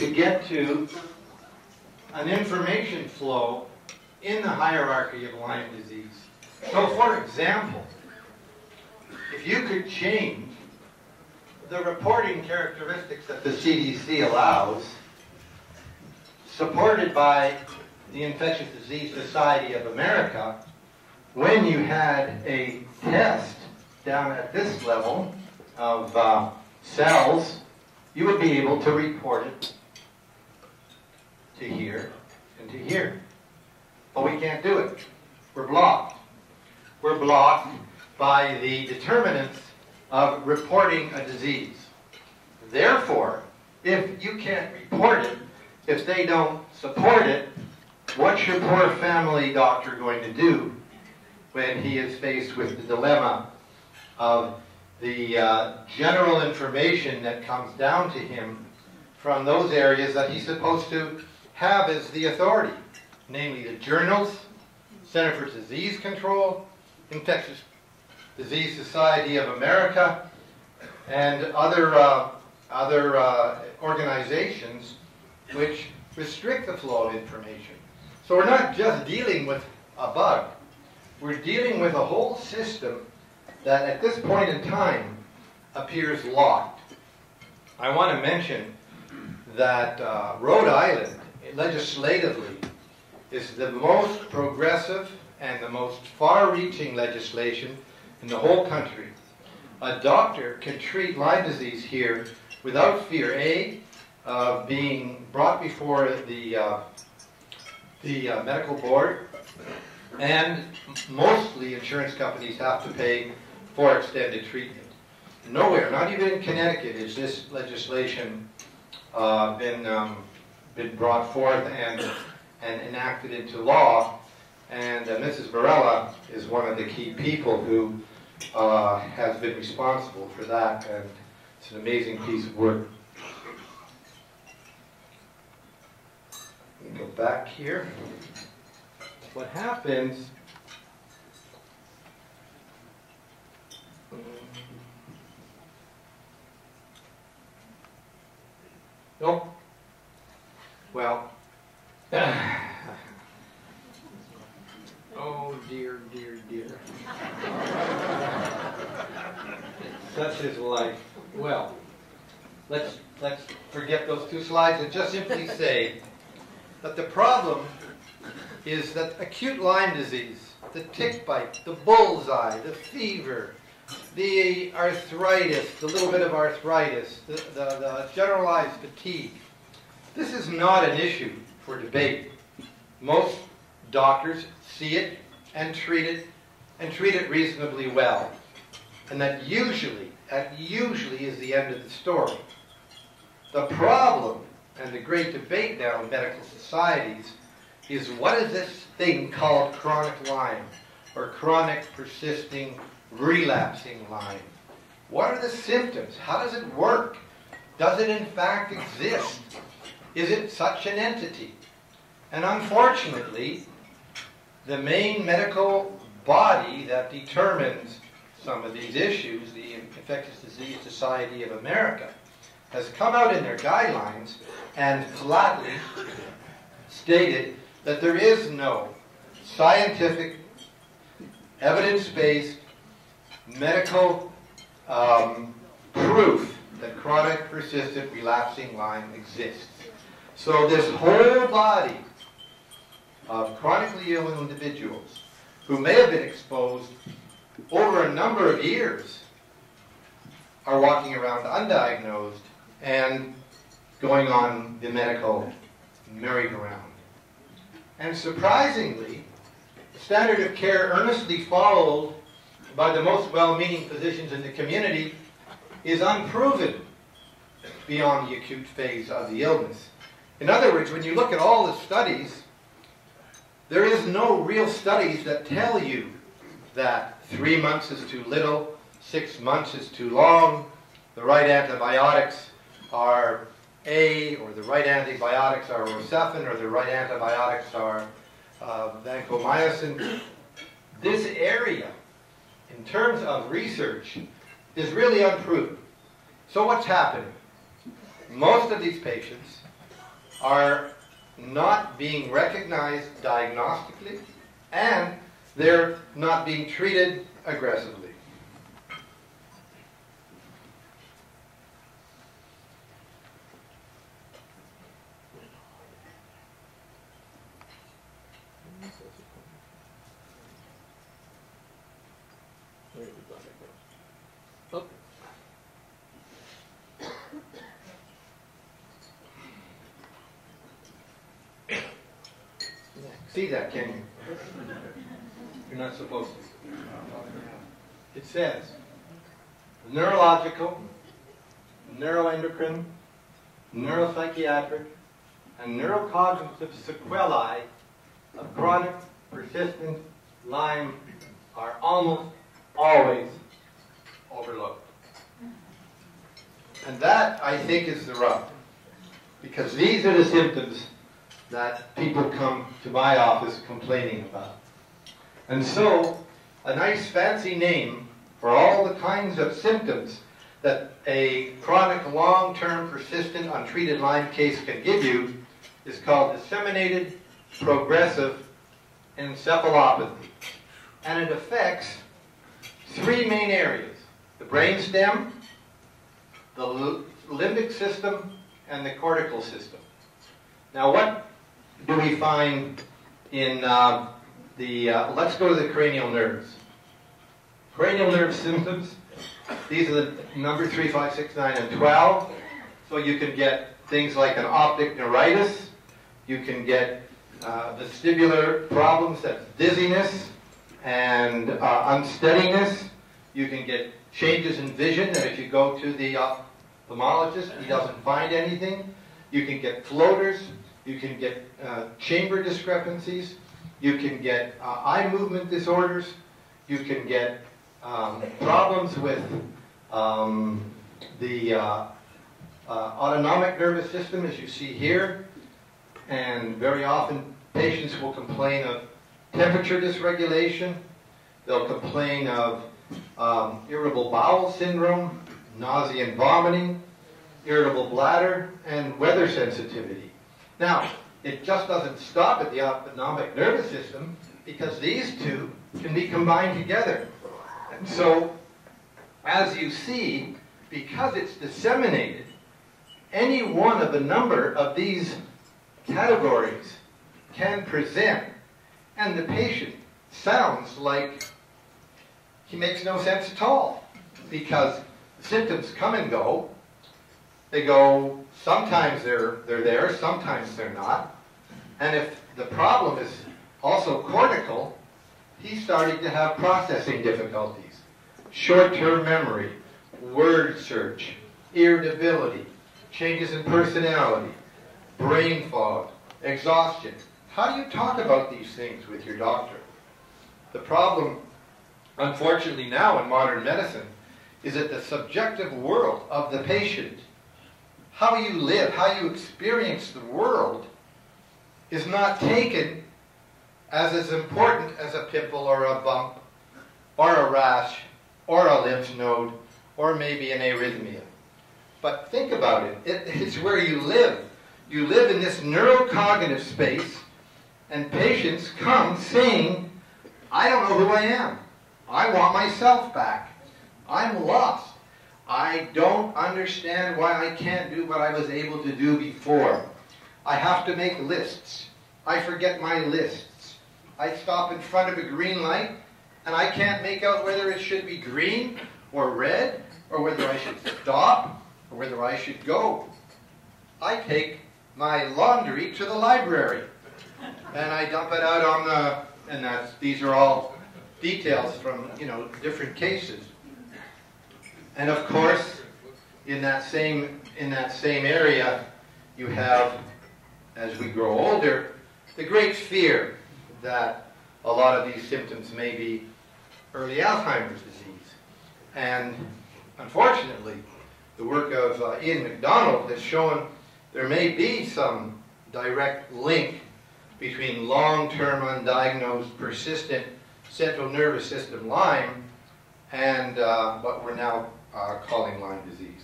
to get to an information flow in the hierarchy of Lyme disease. So, for example, if you could change the reporting characteristics that the CDC allows, supported by the Infectious Disease Society of America, when you had a test down at this level of cells, you would be able to report it to here and to here. But we can't do it. We're blocked. We're blocked by the determinants of reporting a disease. Therefore, if you can't report it, if they don't support it, what's your poor family doctor going to do when he is faced with the dilemma of the general information that comes down to him from those areas that he's supposed to have as the authority, namely the journals, Center for Disease Control, Infectious Disease Society of America, and other organizations which restrict the flow of information. So we're not just dealing with a bug. We're dealing with a whole system that at this point in time appears locked. I want to mention that Rhode Island, legislatively, is the most progressive and the most far-reaching legislation in the whole country. A doctor can treat Lyme disease here without fear, A, of being brought before the medical board, and mostly insurance companies have to pay for extended treatment. Nowhere, not even in Connecticut, is this legislation been brought forth and enacted into law. And Mrs. Varela is one of the key people who has been responsible for that, and it's an amazing piece of work. Let me go back here. What happens nope. Well, oh dear, dear, dear. Such is life. Well, let's forget those two slides and just simply say that the problem is that acute Lyme disease, the tick bite, the bullseye, the fever, the arthritis, the little bit of arthritis, the generalized fatigue, this is not an issue for debate. Most doctors see it and treat it reasonably well. And that usually is the end of the story. The problem, and the great debate now in medical societies, is what is this thing called chronic Lyme, or chronic persisting relapsing Lyme? What are the symptoms? How does it work? Does it in fact exist? Is it such an entity? And unfortunately, the main medical body that determines some of these issues, the Infectious Disease Society of America, has come out in their guidelines and flatly stated that there is no scientific, evidence-based medical proof that chronic persistent relapsing Lyme exists. So this whole body of chronically ill individuals who may have been exposed over a number of years are walking around undiagnosed and going on the medical merry-go-round. And surprisingly, the standard of care earnestly followed by the most well-meaning physicians in the community is unproven beyond the acute phase of the illness. In other words, when you look at all the studies, there is no real studies that tell you that 3 months is too little, 6 months is too long, the right antibiotics are A, or the right antibiotics are Rocephin, or the right antibiotics are vancomycin. This area, in terms of research, is really unproven. So what's happening? Most of these patients are not being recognized diagnostically, and they're not being treated aggressively. Oh. See that, can you? You're not supposed to. It says, neurological, neuroendocrine, neuropsychiatric, and neurocognitive sequelae of chronic, persistent Lyme are almost always overlooked. And that, I think, is the rub. Because these are the symptoms that people come to my office complaining about. And so, a nice fancy name for all the kinds of symptoms that a chronic, long-term, persistent, untreated Lyme case can give you is called disseminated progressive encephalopathy. And it affects three main areas: the brainstem, the limbic system, and the cortical system. Now, what do we find in let's go to the cranial nerves. Cranial nerve symptoms, these are the number 3, 5, 6, 9, and 12. So you can get things like an optic neuritis. You can get vestibular problems, that's dizziness and unsteadiness. You can get changes in vision, that if you go to the ophthalmologist, he doesn't find anything. You can get floaters. You can get chamber discrepancies. You can get eye movement disorders. You can get problems with the autonomic nervous system, as you see here. And very often patients will complain of temperature dysregulation. They'll complain of irritable bowel syndrome, nausea and vomiting, irritable bladder, and weather sensitivity. Now, it just doesn't stop at the autonomic nervous system, because these two can be combined together. And so, as you see, because it's disseminated, any one of a number of these categories can present, and the patient sounds like he makes no sense at all, because the symptoms come and go. They go, sometimes they're there, sometimes they're not. And if the problem is also cortical, he's starting to have processing difficulties, short-term memory, word search, irritability, changes in personality, brain fog, exhaustion. How do you talk about these things with your doctor? The problem, unfortunately now in modern medicine, is that the subjective world of the patient, how you live, how you experience the world, is not taken as important as a pimple or a bump or a rash or a lymph node or maybe an arrhythmia. But think about it. It's where you live. You live in this neurocognitive space, and patients come saying, I don't know who I am. I want myself back. I'm lost. I don't understand why I can't do what I was able to do before. I have to make lists. I forget my lists. I stop in front of a green light, and I can't make out whether it should be green or red, or whether I should stop, or whether I should go. I take my laundry to the library, and I dump it out on the, and these are all details from, different cases. And of course, in that same area, you have, as we grow older, the great fear that a lot of these symptoms may be early Alzheimer's disease. And unfortunately, the work of Ian MacDonald has shown there may be some direct link between long-term undiagnosed persistent central nervous system Lyme and what we're now calling Lyme disease.